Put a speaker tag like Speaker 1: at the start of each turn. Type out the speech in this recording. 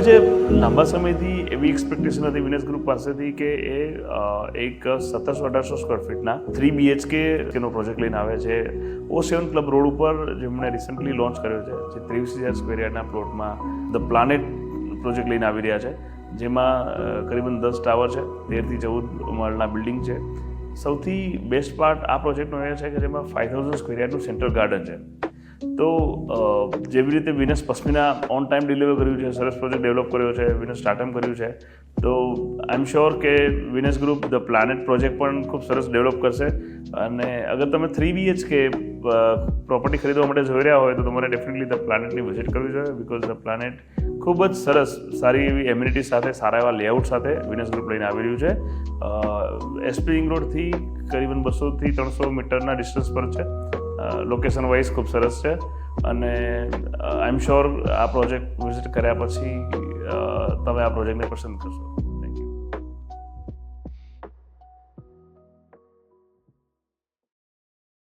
Speaker 1: હવે જે લાંબા સમયથી એવી એક્સપેક્ટેશન હતી વિનેશ ગ્રુપ પાસેથી કે એ એક 1700-1800 સ્ક્વેર ફીટના 3 BHK નો પ્રોજેક્ટ લઈને આવે છે O7 ક્લબ રોડ ઉપર, જેમણે રિસન્ટલી લોન્ચ કર્યો છે, જે 23,000 સ્ક્વેર યાર્ડના પ્લોટમાં ધ પ્લાનેટ પ્રોજેક્ટ લઈને આવી રહ્યા છે, જેમાં કરીબન 10 ટાવર છે, 13 થી 14 માળના બિલ્ડિંગ છે. સૌથી બેસ્ટ પાર્ટ આ પ્રોજેક્ટનો એ છે કે જેમાં 5000 સ્ક્વેર યાર્ડનું સેન્ટ્રલ ગાર્ડન છે. તો જેવી રીતે Vinesh pashmina on time deliver કર્યું છે, સરસ પ્રોજેક્ટ ડેવલપ કર્યો છે, વિનેશ સ્ટાર્ટઅપ કર્યું છે, તો આઈ એમ શ્યોર કે Vinesh group the planet project પણ ખૂબ સરસ ડેવલપ કરશે. અને અગર તમે 3 BHK પ્રોપર્ટી ખરીદવા માટે જોઈ રહ્યા હોય તો તમારે ડેફિનેટલી ધ પ્લાનેટની વિઝિટ કરવી જોઈએ, બિકોઝ ધ પ્લાનેટ ખૂબ જ સરસ, સારી એવી એમ્યુનિટી સાથે, સારા એવા લેઆઉટ સાથે વિનેશ ગ્રુપ લઈને આવી રહ્યું છે. SP રિંગ રોડથી કરીબન 200 થી 300 મીટરના ડિસ્ટન્સ પર છે. લોકેશન વાઇઝ ખૂબ સરસ છે અને આઈ એમ શ્યોર આ પ્રોજેક્ટ વિઝિટ કર્યા પછી તમે આ પ્રોજેક્ટને પસંદ કરશો.